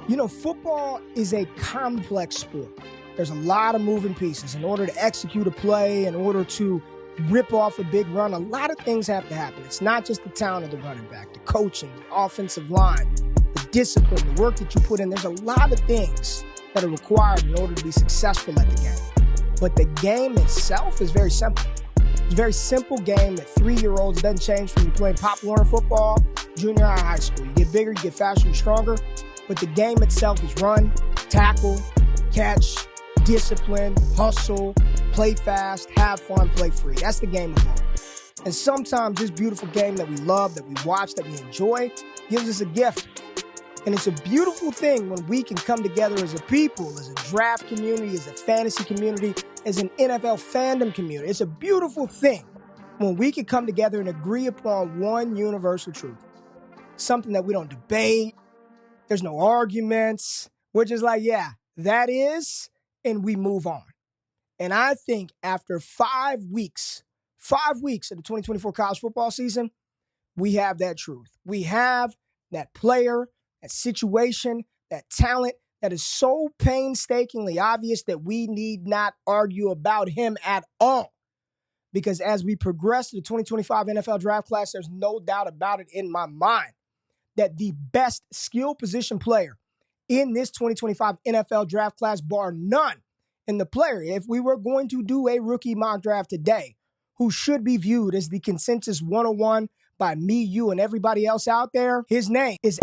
You know, football is a complex sport. There's a lot of moving pieces. In order to execute a play, in order to rip off a big run, a lot of things have to happen. It's not just the talent of the running back, the coaching, the offensive line, the discipline, the work that you put in. There's a lot of things that are required in order to be successful at the game. But the game itself is very simple. It's a very simple game that 3-year-olds, doesn't change from you playing Pop Warner football, junior high, high school. You get bigger, you get faster, you're stronger. But the game itself is run, tackle, catch, discipline, hustle, play fast, have fun, play free. That's the game of ball. And sometimes this beautiful game that we love, that we watch, that we enjoy, gives us a gift. And it's a beautiful thing when we can come together as a people, as a draft community, as a fantasy community, as an NFL fandom community. It's a beautiful thing when we can come together and agree upon one universal truth. Something that we don't debate. There's no arguments. We're just like, yeah, that is, and we move on. And I think after 5 weeks of the 2024 college football season, we have that truth. We have that player, that situation, that talent that is so painstakingly obvious that we need not argue about him at all. Because as we progress to the 2025 NFL draft class, there's no doubt about it in my mind that the best skill position player in this 2025 NFL draft class, bar none, and the player, if we were going to do a rookie mock draft today, who should be viewed as the consensus 101 by me, you, and everybody else out there, his name is...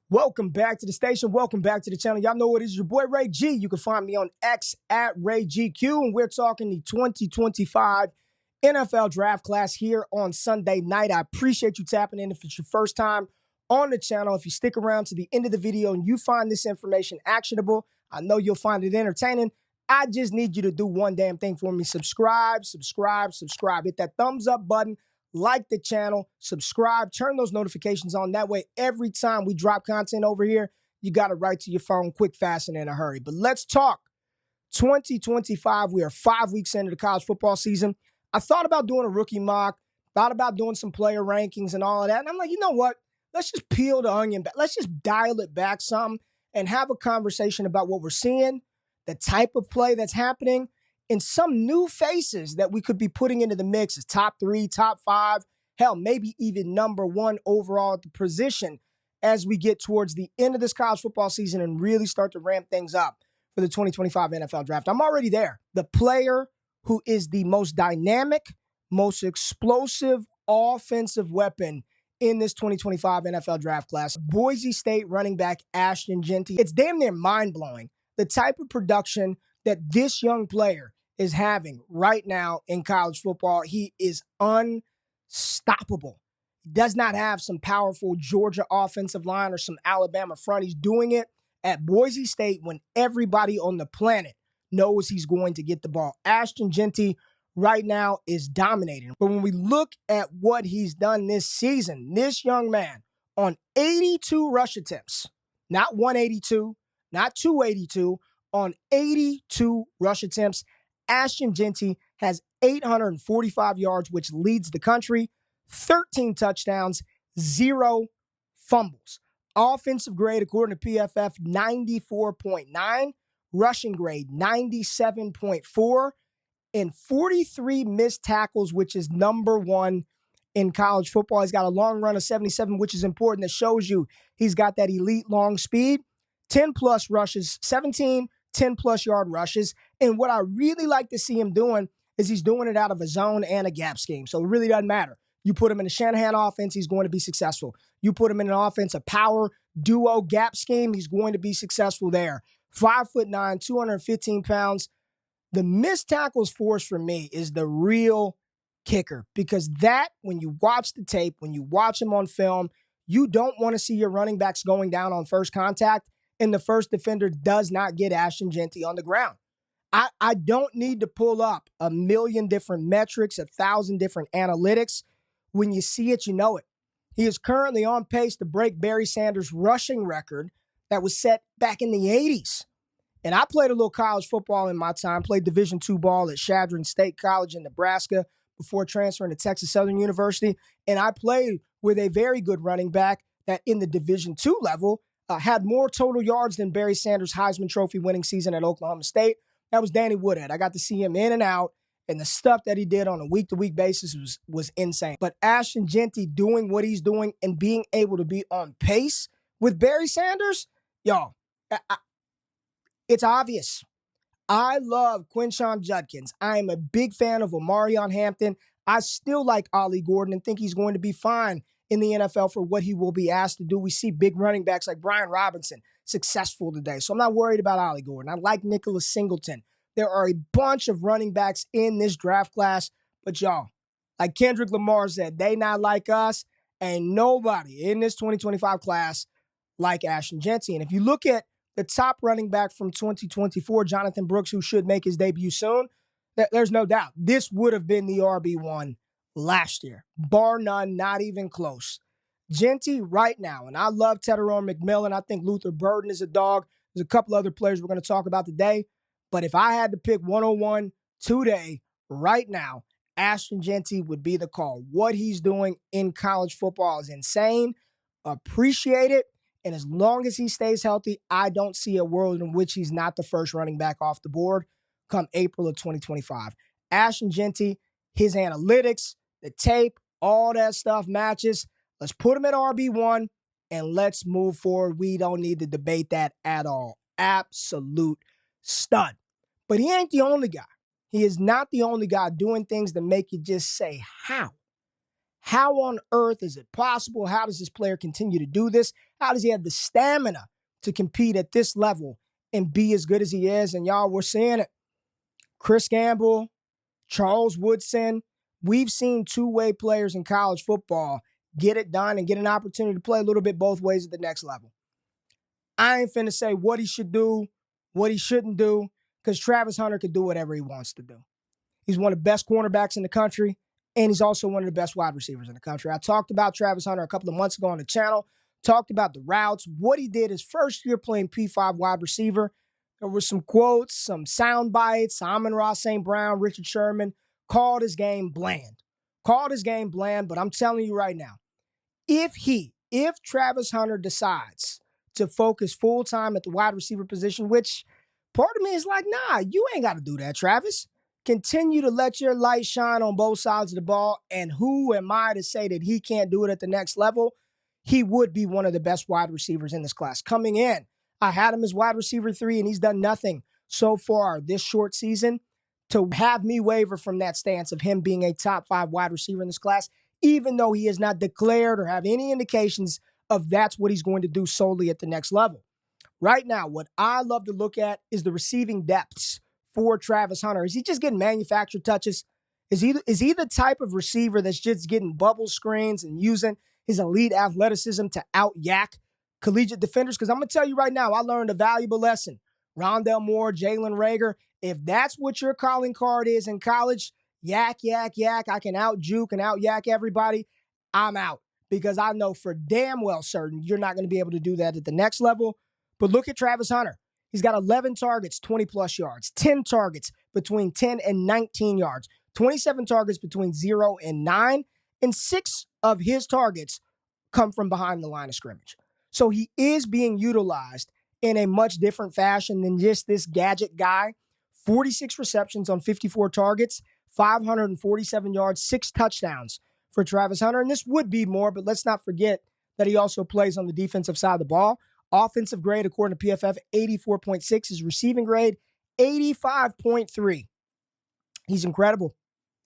Welcome back to the station. Welcome back to the channel. Y'all know what it is. Your boy, Ray G. You can find me on X at RayGQ, and we're talking the 2025 NFL draft class here on Sunday night. I appreciate you tapping in. If it's your first time on the channel, if you stick around to the end of the video and you find this information actionable, I know you'll find it entertaining. I just need you to do one damn thing for me. Subscribe. Hit that thumbs up button. Like the channel, subscribe, turn those notifications on. That way, every time we drop content over here, you got it right to your phone, quick, fast, and in a hurry. But let's talk 2025. We are 5 weeks into the college football season. I thought about doing a rookie mock, thought about doing some player rankings and all of that. And I'm like, you know what? Let's just peel the onion back. Let's just dial it back some and have a conversation about what we're seeing, the type of play that's happening, and some new faces that we could be putting into the mix as top 3, top 5, hell, maybe even number 1 overall at the position as we get towards the end of this college football season and really start to ramp things up for the 2025 NFL draft. I'm already there. The player who is the most dynamic, most explosive offensive weapon in this 2025 NFL draft class, Boise State running back Ashton Jeanty. It's damn near mind-blowing the type of production that this young player is having right now in college football. He is unstoppable. He does not have some powerful Georgia offensive line or some Alabama front. He's doing it at Boise State when everybody on the planet knows he's going to get the ball. Ashton Jeanty right now is dominating. But when we look at what he's done this season, this young man on 82 rush attempts, not 182, not 282, on 82 rush attempts, Ashton Jeanty has 845 yards, which leads the country, 13 touchdowns, 0 fumbles. Offensive grade, according to PFF, 94.9. Rushing grade, 97.4. And 43 missed tackles, which is number 1 in college football. He's got a long run of 77, which is important. That shows you he's got that elite long speed. 10-plus rushes, 17 10-plus yard rushes. And what I really like to see him doing is he's doing it out of a zone and a gap scheme. So it really doesn't matter. You put him in a Shanahan offense, he's going to be successful. You put him in an offense, a power duo gap scheme, he's going to be successful there. 5'9", 215 pounds. The missed tackles force for me is the real kicker, because that, when you watch the tape, when you watch him on film, you don't want to see your running backs going down on first contact, and the first defender does not get Ashton Jeanty on the ground. I don't need to pull up a million different metrics, 1,000 different analytics. When you see it, you know it. He is currently on pace to break Barry Sanders' rushing record that was set back in the 80s. And I played a little college football in my time, played Division II ball at Shedeur State College in Nebraska before transferring to Texas Southern University, and I played with a very good running back that in the Division II level had more total yards than Barry Sanders' Heisman Trophy winning season at Oklahoma State. That was Danny Woodhead. I got to see him in and out, and the stuff that he did on a week-to-week basis was insane. But Ashton Jeanty doing what he's doing and being able to be on pace with Barry Sanders, y'all, it's obvious. I love Quinshon Judkins. I am a big fan of Omarion Hampton. I still like Ollie Gordon and think he's going to be fine in the NFL for what he will be asked to do. We see big running backs like Brian Robinson successful today, so I'm not worried about Ollie Gordon. I like Nicholas Singleton. There are a bunch of running backs in this draft class, but y'all, like Kendrick Lamar said, they not like us. Ain't nobody in this 2025 class like Ashton Jeanty. And if you look at the top running back from 2024, Jonathan Brooks, who should make his debut soon, there's no doubt this would have been the RB1 last year. Bar none, not even close. Jeanty right now, and I love Teteron McMillan. I think Luther Burden is a dog. There's a couple other players we're going to talk about today. But if I had to pick 101 today, right now, Ashton Jeanty would be the call. What he's doing in college football is insane. Appreciate it. And as long as he stays healthy, I don't see a world in which he's not the first running back off the board come April of 2025. Ashton Jeanty, his analytics, the tape, all that stuff matches. Let's put him at RB1 and let's move forward. We don't need to debate that at all. Absolute stud. But he ain't the only guy. He is not the only guy doing things that make you just say, how? How on earth is it possible? How does this player continue to do this? How does he have the stamina to compete at this level and be as good as he is? And y'all, we're seeing it. Chris Gamble, Charles Woodson. We've seen two-way players in college football get it done and get an opportunity to play a little bit both ways at the next level. I ain't finna say what he should do, what he shouldn't do, because Travis Hunter could do whatever he wants to do. He's one of the best cornerbacks in the country, and he's also one of the best wide receivers in the country. I talked about Travis Hunter a couple of months ago on the channel, talked about the routes, what he did his first year playing P5 wide receiver. There were some quotes, some sound bites. Amon-Ra St. Brown, Richard Sherman called his game bland. Called his game bland, but I'm telling you right now, if Travis Hunter decides to focus full-time at the wide receiver position, which part of me is like, nah, you ain't got to do that, Travis. Continue to let your light shine on both sides of the ball, and who am I to say that he can't do it at the next level? He would be one of the best wide receivers in this class. Coming in, I had him as wide receiver 3, and he's done nothing so far this short season to have me waver from that stance of him being a top 5 wide receiver in this class, even though he has not declared or have any indications of that's what he's going to do solely at the next level. Right now, what I love to look at is the receiving depths for Travis Hunter. Is he just getting manufactured touches? Is he the type of receiver that's just getting bubble screens and using his elite athleticism to out-yak collegiate defenders? Because I'm going to tell you right now, I learned a valuable lesson. Rondell Moore, Jalen Reagor, if that's what your calling card is in college, yak, I can out-juke and out-yak everybody, I'm out. Because I know for damn well certain you're not going to be able to do that at the next level. But look at Travis Hunter. He's got 11 targets, 20-plus yards, 10 targets between 10 and 19 yards, 27 targets between 0 and 9, and 6 of his targets come from behind the line of scrimmage. So he is being utilized in a much different fashion than just this gadget guy. 46 receptions on 54 targets, 547 yards, 6 touchdowns for Travis Hunter. And this would be more, but let's not forget that he also plays on the defensive side of the ball. Offensive grade, according to PFF, 84.6. His receiving grade, 85.3. He's incredible.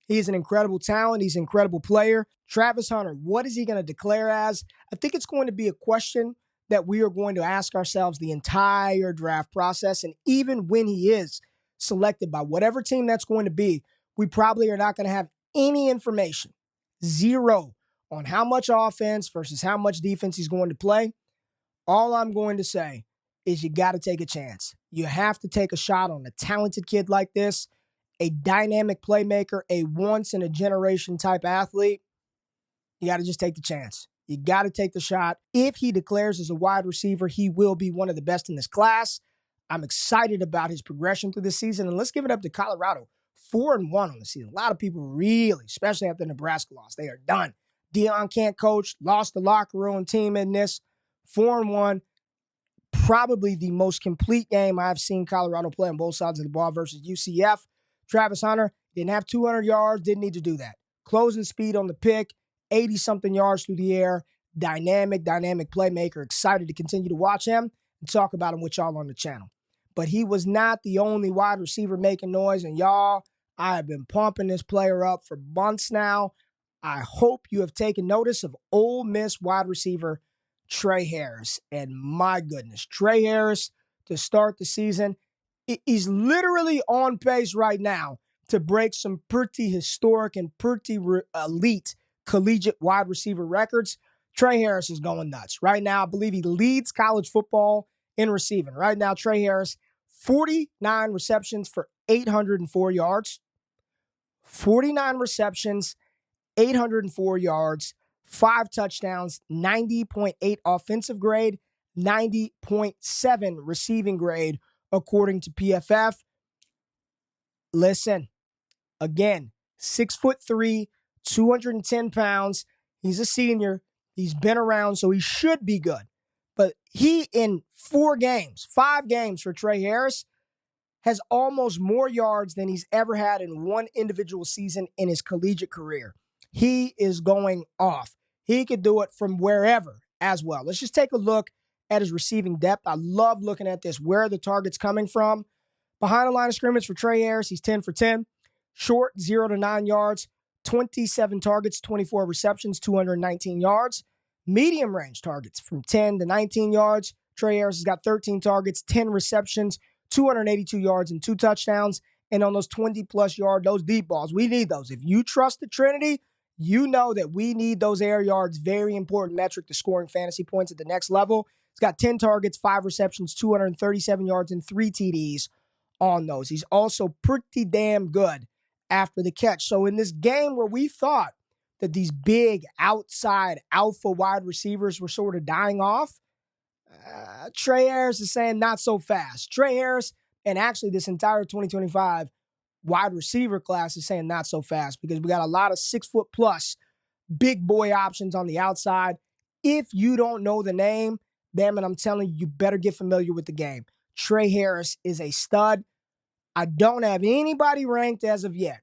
He is an incredible talent. He's an incredible player. Travis Hunter, what is he going to declare as? I think it's going to be a question that we are going to ask ourselves the entire draft process. And even when he is selected by whatever team that's going to be, we probably are not going to have any information, zero, on how much offense versus how much defense he's going to play. All I'm going to say is you got to take a chance. You have to take a shot on a talented kid like this, a dynamic playmaker, a once-in-a-generation type athlete. You got to just take the chance. You got to take the shot. If he declares as a wide receiver, he will be one of the best in this class. I'm excited about his progression through this season. And let's give it up to Colorado. 4-1 on the season. A lot of people really, especially after the Nebraska loss, they are done. Deion can't coach, lost the locker room team in this. 4-1. Probably the most complete game I've seen Colorado play on both sides of the ball versus UCF. Travis Hunter didn't have 200 yards, didn't need to do that. Closing speed on the pick, 80-something yards through the air. Dynamic playmaker. Excited to continue to watch him and talk about him with y'all on the channel. But he was not the only wide receiver making noise. And y'all, I have been pumping this player up for months now. I hope you have taken notice of Ole Miss wide receiver Tre Harris. And my goodness, Tre Harris to start the season, he's literally on pace right now to break some pretty historic and pretty elite collegiate wide receiver records. Tre Harris is going nuts. Right now, I believe he leads college football in receiving. Right now, Tre Harris, 49 receptions for 804 yards. 49 receptions, 804 yards, 5 touchdowns, 90.8 offensive grade, 90.7 receiving grade, according to PFF. Listen, again, 6'3", 210 pounds. He's a senior. He's been around, so he should be good. But he, in 5 games for Tre Harris, has almost more yards than he's ever had in one individual season in his collegiate career. He is going off. He could do it from wherever as well. Let's just take a look at his receiving depth. I love looking at this. Where are the targets coming from? Behind the line of scrimmage for Tre Harris, he's 10 for 10. Short, 0 to 9 yards. 27 targets, 24 receptions, 219 yards. Medium range targets from 10 to 19 yards. Tre Harris has got 13 targets, 10 receptions, 282 yards, and 2 touchdowns. And on those 20-plus yard, those deep balls, we need those. If you trust the Trinity, you know that we need those air yards. Very important metric to scoring fantasy points at the next level. He's got 10 targets, 5 receptions, 237 yards, and 3 TDs on those. He's also pretty damn good after the catch. So in this game where we thought that these big outside alpha wide receivers were sort of dying off, Tre Harris is saying not so fast. Tre Harris, and actually this entire 2025 wide receiver class, is saying not so fast because we got a lot of 6-foot-plus big boy options on the outside. If you don't know the name, damn it, I'm telling you, you better get familiar with the game. Tre Harris is a stud. I don't have anybody ranked as of yet,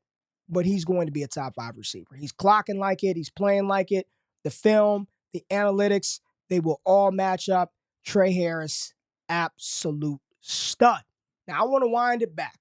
but he's going to be a top 5 receiver. He's clocking like it. He's playing like it. The film, the analytics, they will all match up. Tre Harris, absolute stud. Now, I want to wind it back.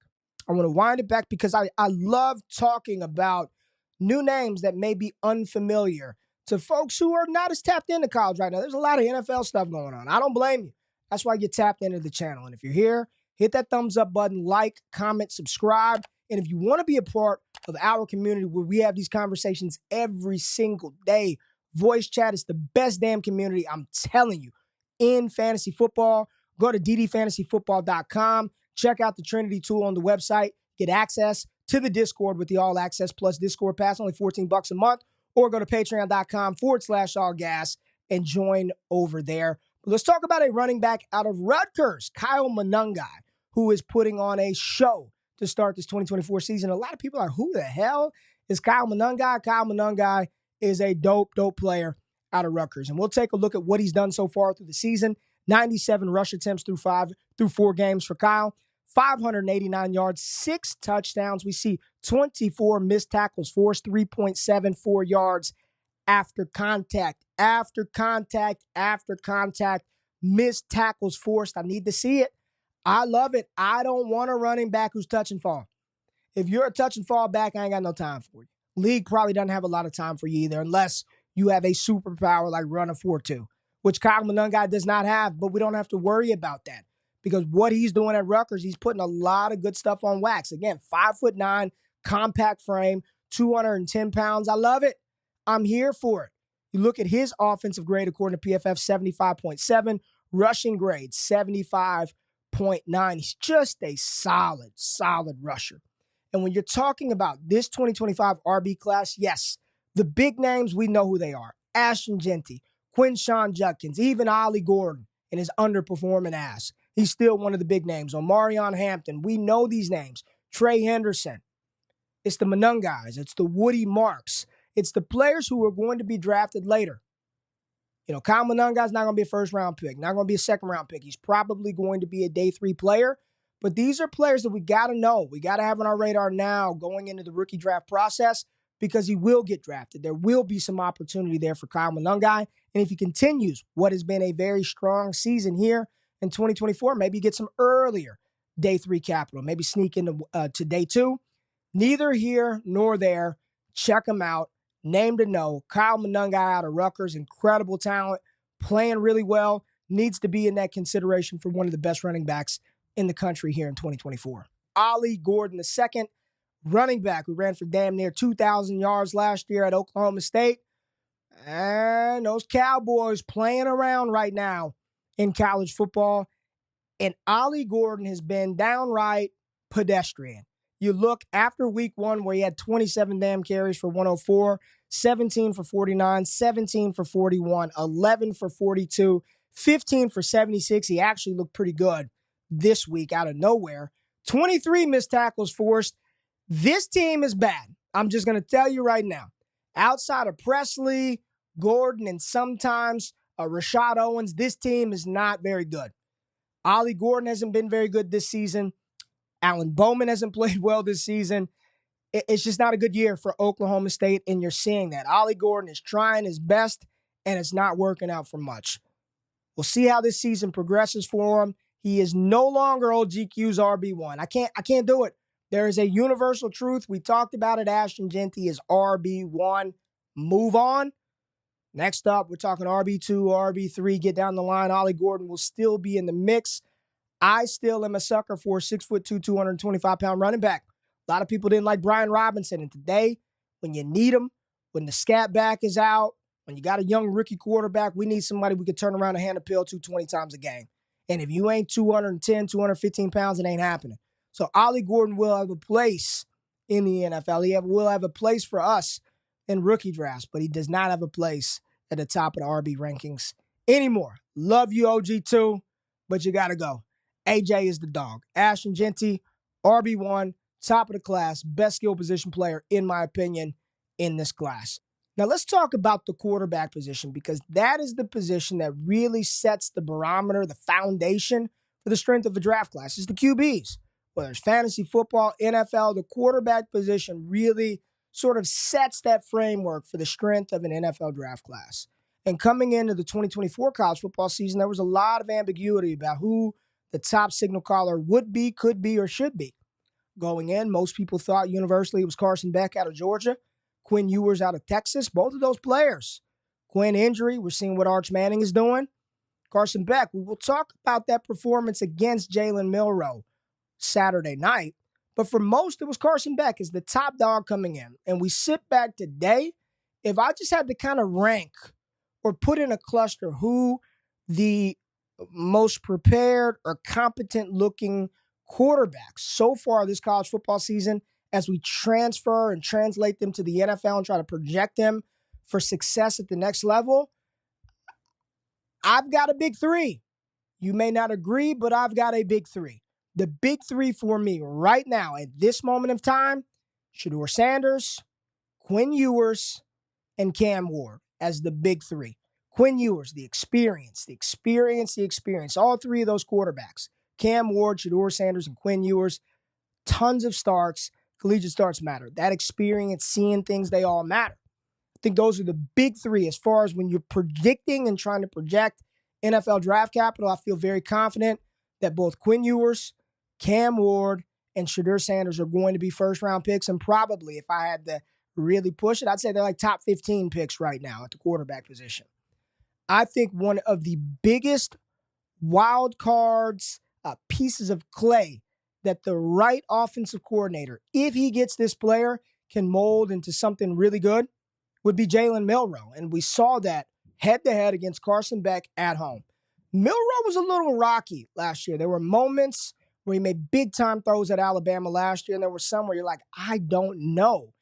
Because I love talking about new names that may be unfamiliar to folks who are not as tapped into college right now. There's a lot of NFL stuff going on. I don't blame you. That's why you tapped into the channel. And if you're here, hit that thumbs up button, like, comment, subscribe. And if you want to be a part of our community where we have these conversations every single day, voice chat is the best damn community, I'm telling you, in fantasy football. Go to ddfantasyfootball.com. Check out the Trinity tool on the website. Get access to the Discord with the All Access Plus Discord Pass, only $14 a month. Or go to patreon.com/allgas and join over there. But let's talk about a running back out of Rutgers, Kyle Monangai, who is putting on a show to start this 2024 season. A lot of people are, who the hell is Kyle Monangai? Kyle Monangai is a dope player out of Rutgers. And we'll take a look at what he's done so far through the season. 97 rush attempts through 4 games for Kyle. 589 yards, 6 touchdowns. We see 24 missed tackles forced, 3.74 yards after contact. Missed tackles forced. I need to see it. I love it. I don't want a running back who's touch and fall. If you're a touch and fall back, I ain't got no time for you. League probably doesn't have a lot of time for you either, unless you have a superpower like run a 4.2, which Kyle Monangai does not have, but we don't have to worry about that because what he's doing at Rutgers, he's putting a lot of good stuff on wax. Again, 5'9", compact frame, 210 pounds. I love it. I'm here for it. You look at his offensive grade according to PFF, 75.7, rushing grade, 75.9. He's just a solid rusher. And when you're talking about this 2025 RB class, yes, the big names, we know who they are. Ashton Genty, Quinshawn Judkins, even Ollie Gordon and his underperforming ass. He's still one of the big names. Omarion Hampton, we know these names. Trey Henderson. It's the Monangais. It's the Woody Marks. It's the players who are going to be drafted later. Kyle Monangai's not going to be a first-round pick, not going to be a second-round pick. He's probably going to be a day 3 player. But these are players that we got to know. We got to have on our radar now going into the rookie draft process because he will get drafted. There will be some opportunity there for Kyle Monangai. And if he continues what has been a very strong season here in 2024, maybe get some earlier day 3 capital, maybe sneak into to day 2. Neither here nor there. Check him out. Name to know. Kyle Monangai out of Rutgers, incredible talent, playing really well, needs to be in that consideration for one of the best running backs in the country here in 2024. Ollie Gordon II, running back who ran for damn near 2,000 yards last year at Oklahoma State. And those Cowboys playing around right now in college football. And Ollie Gordon has been downright pedestrian. You look after week 1 where he had 27 damn carries for 104, 17 for 49, 17 for 41, 11 for 42, 15 for 76. He actually looked pretty good this week out of nowhere. 23 missed tackles forced. This team is bad. I'm just going to tell you right now. Outside of Presley, Gordon, and sometimes Rashad Owens, this team is not very good. Ollie Gordon hasn't been very good this season. Alan Bowman hasn't played well this season. It's just not a good year for Oklahoma State, and you're seeing that. Ollie Gordon is trying his best, and it's not working out for much. We'll see how this season progresses for him. He is no longer old GQ's RB1. I can't do it. There is a universal truth. We talked about it. Ashton Jeanty is RB1. Move on. Next up, we're talking RB2, RB3. Get down the line. Ollie Gordon will still be in the mix. I still am a sucker for a 6'2", 225-pound running back. A lot of people didn't like Brian Robinson. And today, when you need him, when the scat back is out, when you got a young rookie quarterback, we need somebody we could turn around and hand a pill to 20 times a game. And if you ain't 210, 215 pounds, it ain't happening. So Ollie Gordon will have a place in the NFL. He will have a place for us in rookie drafts, but he does not have a place at the top of the RB rankings anymore. Love you, OG2, but you got to go. AJ is the dog. Ashton Jeanty, RB1, top of the class, best skill position player, in my opinion, in this class. Now, let's talk about the quarterback position because that is the position that really sets the barometer, the foundation for the strength of a draft class. It's the QBs. Whether it's fantasy football, NFL, the quarterback position really sort of sets that framework for the strength of an NFL draft class. And coming into the 2024 college football season, there was a lot of ambiguity about who the top signal caller would be, could be, or should be. Going in, most people thought universally it was Carson Beck out of Georgia, Quinn Ewers out of Texas. Both of those players. Quinn injury, we're seeing what Arch Manning is doing. Carson Beck, we will talk about that performance against Jalen Milroe Saturday night. But for most, it was Carson Beck as the top dog coming in. And we sit back today, if I just had to kind of rank or put in a cluster who the most prepared or competent looking quarterbacks so far this college football season as we transfer and translate them to the NFL and try to project them for success at the next level, I've got a big 3. You may not agree, but I've got a big 3. The big 3 for me right now at this moment of time, Shedeur Sanders, Quinn Ewers, and Cam Ward as the big 3. Quinn Ewers, the experience. All 3 of those quarterbacks, Cam Ward, Shedeur Sanders, and Quinn Ewers, tons of starts. Collegiate starts matter. That experience, seeing things, they all matter. I think those are the big 3 as far as when you're predicting and trying to project NFL draft capital. I feel very confident that both Quinn Ewers, Cam Ward, and Shedeur Sanders are going to be first-round picks. And probably, if I had to really push it, I'd say they're like top 15 picks right now at the quarterback position. I think one of the biggest wild cards, pieces of clay that the right offensive coordinator, if he gets this player, can mold into something really good would be Jalen Milroe. And we saw that head-to-head against Carson Beck at home. Milroe was a little rocky last year. There were moments where he made big-time throws at Alabama last year, and there were some where you're like, I don't know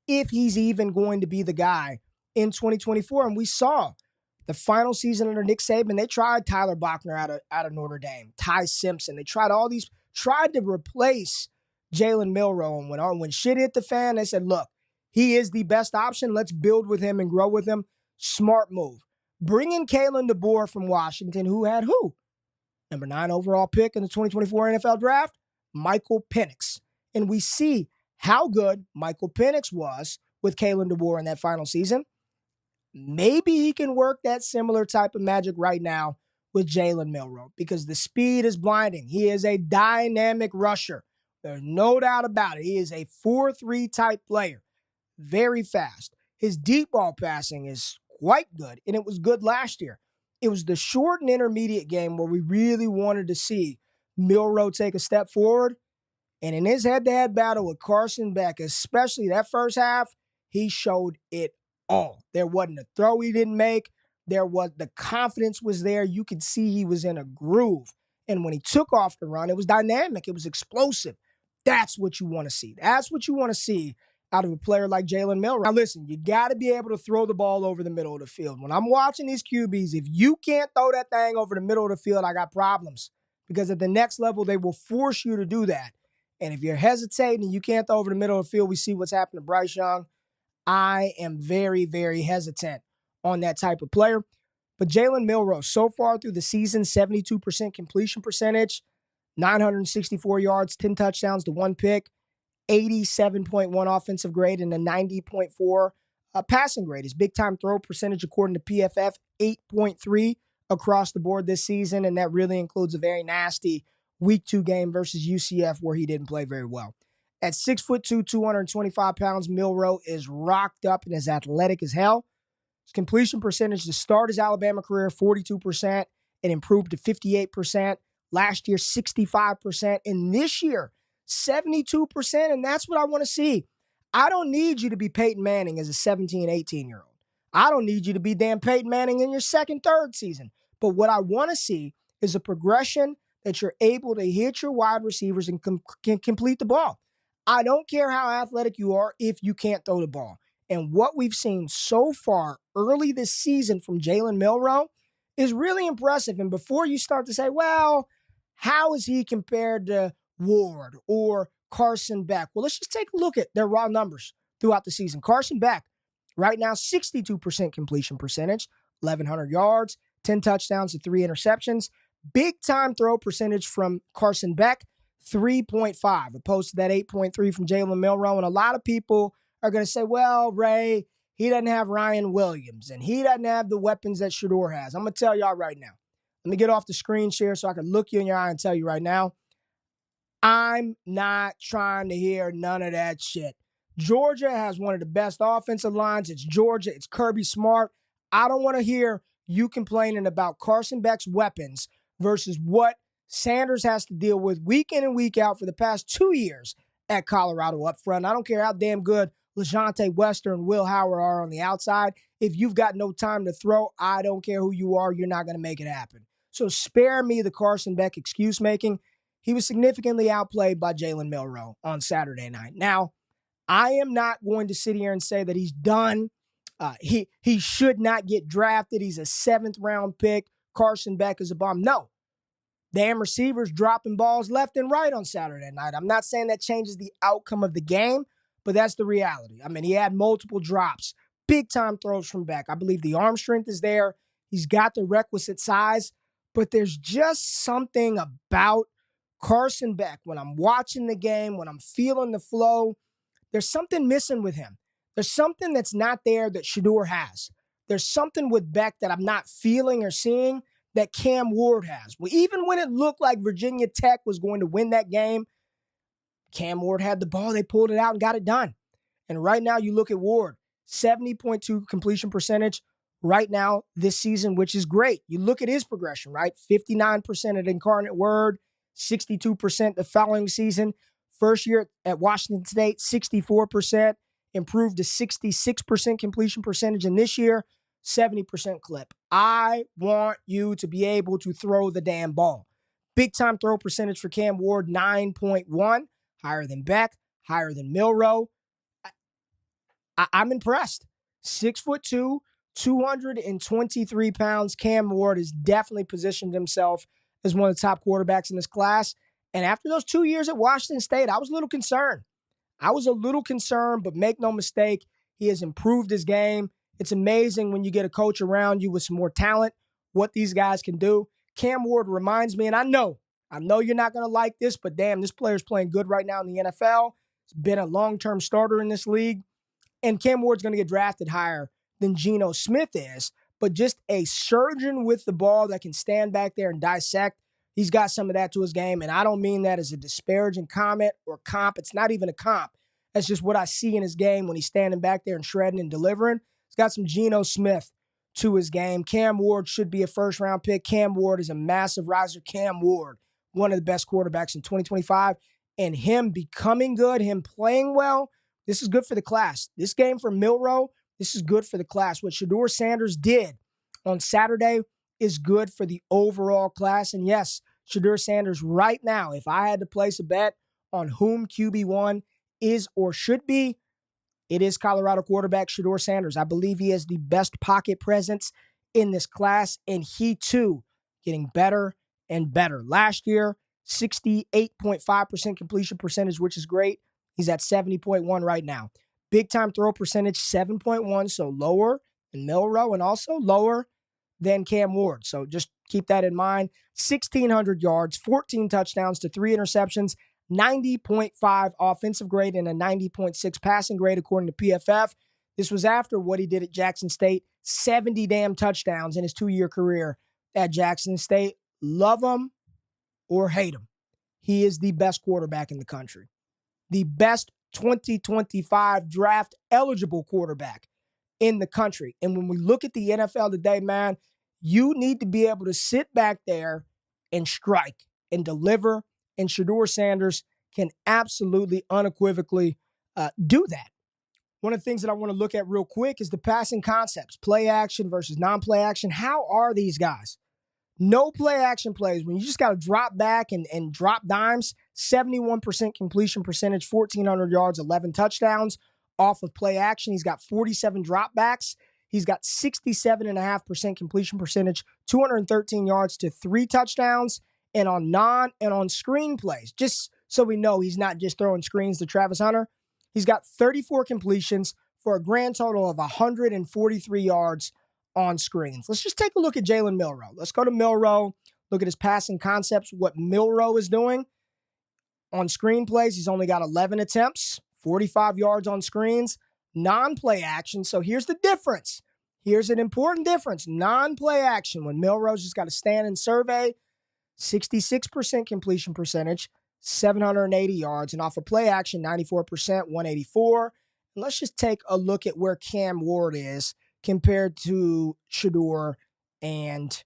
if he's even going to be the guy in 2024. And we saw the final season under Nick Saban, they tried Tyler Bachner out of Notre Dame, Ty Simpson. They tried to replace Jalen Milroe. And when shit hit the fan, they said, look, he is the best option. Let's build with him and grow with him. Smart move. Bring in Kalen DeBoer from Washington, who had who? Number 9 overall pick in the 2024 NFL Draft, Michael Penix. And we see how good Michael Penix was with Kalen DeBoer in that final season. Maybe he can work that similar type of magic right now with Jalen Milroe because the speed is blinding. He is a dynamic rusher. There's no doubt about it. He is a 4-3 type player. Very fast. His deep ball passing is quite good, and it was good last year. It was the short and intermediate game where we really wanted to see Milroe take a step forward. And in his head-to-head battle with Carson Beck, especially that first half, he showed it all. There wasn't a throw he didn't make. The confidence was there. You could see he was in a groove. And when he took off the run, it was dynamic. It was explosive. That's what you want to see. That's what you want to see out of a player like Jalen Milroe. Now listen, you got to be able to throw the ball over the middle of the field. When I'm watching these QBs, if you can't throw that thing over the middle of the field, I got problems. Because at the next level, they will force you to do that. And if you're hesitating and you can't throw over the middle of the field, we see what's happened to Bryce Young. I am very, very hesitant on that type of player. But Jalen Milroe, so far through the season, 72% completion percentage, 964 yards, 10 touchdowns to 1 pick, 87.1 offensive grade, and a 90.4 passing grade. His big-time throw percentage, according to PFF, 8.3 across the board this season, and that really includes a very nasty Week 2 game versus UCF where he didn't play very well. At 6'2", 225 pounds, Milroe is rocked up and is athletic as hell. His completion percentage to start his Alabama career, 42%. It improved to 58%. Last year, 65%. And this year, 72%. And that's what I want to see. I don't need you to be Peyton Manning as a 17, 18-year-old. I don't need you to be damn Peyton Manning in your second, third season. But what I want to see is a progression that you're able to hit your wide receivers and can complete the ball. I don't care how athletic you are if you can't throw the ball. And what we've seen so far early this season from Jalen Milroe is really impressive. And before you start to say, well, how is he compared to Ward or Carson Beck? Well, let's just take a look at their raw numbers throughout the season. Carson Beck, right now, 62% completion percentage, 1,100 yards, 10 touchdowns to 3 interceptions. Big-time throw percentage from Carson Beck, 3.5, opposed to that 8.3 from Jalen Milroe. And a lot of people are going to say, well, Ray, he doesn't have Ryan Williams, and he doesn't have the weapons that Shedeur has. I'm going to tell y'all right now. Let me get off the screen share so I can look you in your eye and tell you right now. I'm not trying to hear none of that shit. Georgia has one of the best offensive lines. It's Georgia. It's Kirby Smart. I don't want to hear you complaining about Carson Beck's weapons versus what Sanders has to deal with week in and week out for the past 2 years at Colorado up front. I don't care how damn good LaJohntay Wester and Will Howard are on the outside. If you've got no time to throw, I don't care who you are, you're not going to make it happen. So spare me the Carson Beck excuse making. He was significantly outplayed by Jalen Milroe on Saturday night. Now, I am not going to sit here and say that he's done. He should not get drafted. He's a 7th round pick. Carson Beck is a bomb. No. Damn receivers dropping balls left and right on Saturday night. I'm not saying that changes the outcome of the game, but that's the reality. I mean, he had multiple drops, big-time throws from Beck. I believe the arm strength is there. He's got the requisite size, but there's just something about Carson Beck. When I'm watching the game, when I'm feeling the flow, there's something missing with him. There's something that's not there that Shedeur has. There's something with Beck that I'm not feeling or seeing that Cam Ward has. Well, even when it looked like Virginia Tech was going to win that game, Cam Ward had the ball. They pulled it out and got it done. And right now you look at Ward, 70.2 completion percentage right now this season, which is great. You look at his progression, right? 59% at Incarnate Word, 62% the following season. First year at Washington State, 64%, improved to 66% completion percentage. And this year, 70% clip. I want you to be able to throw the damn ball. Big time throw percentage for Cam Ward, 9.1, higher than Beck, higher than Milroe. I'm impressed. 6'2", 223 pounds. Cam Ward has definitely positioned himself as one of the top quarterbacks in this class. And after those 2 years at Washington State, I was a little concerned. But make no mistake, he has improved his game. It's amazing when you get a coach around you with some more talent, what these guys can do. Cam Ward reminds me, and I know you're not going to like this, but damn, this player's playing good right now in the NFL. He's been a long-term starter in this league. And Cam Ward's going to get drafted higher than Geno Smith is. But just a surgeon with the ball that can stand back there and dissect. He's got some of that to his game, and I don't mean that as a disparaging comment or comp. It's not even a comp. That's just what I see in his game when he's standing back there and shredding and delivering. He's got some Geno Smith to his game. Cam Ward should be a first-round pick. Cam Ward is a massive riser. Cam Ward, one of the best quarterbacks in 2025, and him becoming good, him playing well, this is good for the class. This game for Milroe, this is good for the class. What Shedeur Sanders did on Saturday is good for the overall class. And yes, Shedeur Sanders right now, if I had to place a bet on whom QB1 is or should be, it is Colorado quarterback Shedeur Sanders. I believe he has the best pocket presence in this class, and he too getting better and better. Last year, 68.5% completion percentage, which is great. He's at 70.1 right now. Big time throw percentage, 7.1, so lower than Milroe and also lower than Cam Ward. So just keep that in mind. 1,600 yards, 14 touchdowns to 3 interceptions, 90.5 offensive grade and a 90.6 passing grade according to PFF. This was after what he did at Jackson State, 70 damn touchdowns in his 2-year career at Jackson State. Love him or hate him. He is the best quarterback in the country. The best 2025 draft eligible quarterback in the country. And when we look at the NFL today, man, you need to be able to sit back there and strike and deliver. And Shedeur Sanders can absolutely, unequivocally do that. One of the things that I want to look at real quick is the passing concepts, play action versus non-play action. How are these guys? No play action plays. When you just got to drop back and drop dimes, 71% completion percentage, 1,400 yards, 11 touchdowns off of play action. He's got 47 dropbacks. He's got 67.5% completion percentage, 213 yards to 3 touchdowns. And on screen plays, just so we know he's not just throwing screens to Travis Hunter, he's got 34 completions for a grand total of 143 yards on screens. Let's just take a look at Jalen Milroe. Let's go to Milroe, look at his passing concepts, what Milroe is doing. On screen plays, he's only got 11 attempts, 45 yards on screens, non-play action. So here's the difference. Here's an important difference. Non-play action, when Milroe's just got to stand and survey, 66% completion percentage, 780 yards, and off of play action, 94%, 184. And let's just take a look at where Cam Ward is compared to Shedeur and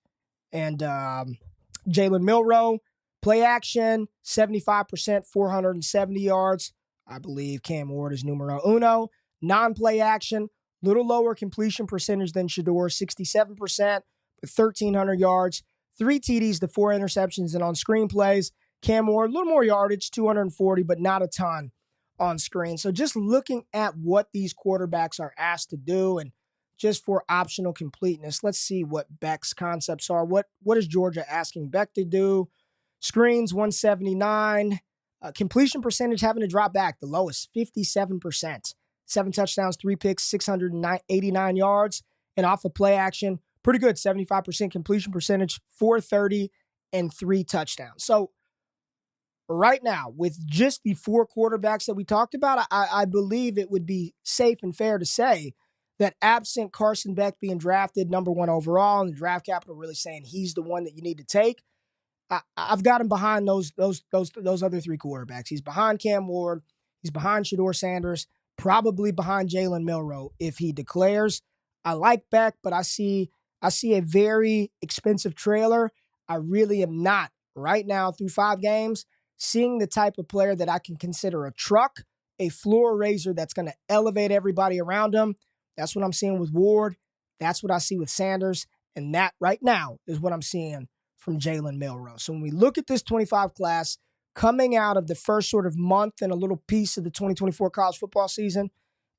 Jalen Milroe. Play action, 75%, 470 yards. I believe Cam Ward is numero uno. Non-play action, little lower completion percentage than Shedeur, 67%, with 1,300 yards. 3 TDs to 4 interceptions, and on screen plays, Cam Ward, a little more yardage, 240, but not a ton on screen. So just looking at what these quarterbacks are asked to do, and just for optional completeness, let's see what Beck's concepts are. What is Georgia asking Beck to do? Screens, 179. Completion percentage having to drop back, the lowest, 57%. 7 touchdowns, 3 picks, 689 yards, and off of play action, pretty good, 75% completion percentage, 430, and 3 touchdowns. So right now, with just the 4 quarterbacks that we talked about, I believe it would be safe and fair to say that absent Carson Beck being drafted number 1 overall and the draft capital really saying he's the one that you need to take, I've got him behind those other 3 quarterbacks. He's behind Cam Ward. He's behind Shedeur Sanders, probably behind Jalen Milroe if he declares. I like Beck, but I see a very expensive trailer. I really am not right now through 5 games seeing the type of player that I can consider a truck, a floor raiser that's going to elevate everybody around him. That's what I'm seeing with Ward. That's what I see with Sanders. And that right now is what I'm seeing from Jalen Milroe. So when we look at this 25 class coming out of the first sort of month and a little piece of the 2024 college football season,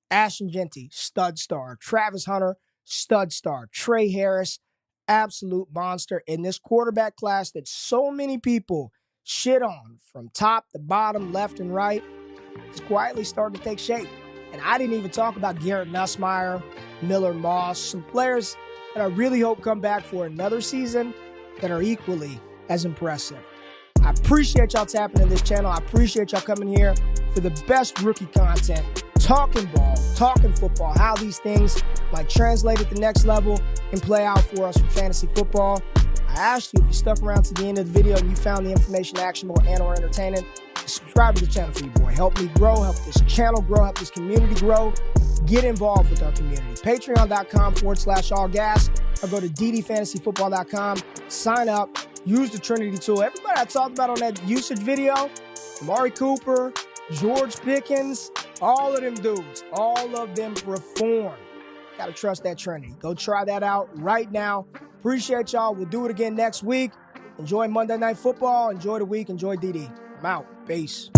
Ashton Jeanty, stud star. Travis Hunter, stud star. Tre Harris, absolute monster. In this quarterback class that so many people shit on from top to bottom, left and right, is quietly starting to take shape. And I didn't even talk about Garrett Nussmeier, Miller Moss, some players that I really hope come back for another season that are equally as impressive. I appreciate y'all tapping in this channel. I appreciate y'all coming here for the best rookie content, talking ball, talking football, how these things might translate at the next level and play out for us for fantasy football. I asked you if you stuck around to the end of the video and you found the information actionable and or entertaining, subscribe to the channel for you, boy. Help me grow, help this channel grow, help this community grow. Get involved with our community. Patreon.com/allgas or go to ddfantasyfootball.com. Sign up. Use the Trinity tool. Everybody I talked about on that usage video, Amari Cooper, George Pickens, all of them dudes, all of them perform. Got to trust that Trinity. Go try that out right now. Appreciate y'all. We'll do it again next week. Enjoy Monday Night Football. Enjoy the week. Enjoy DD. I'm out. Peace.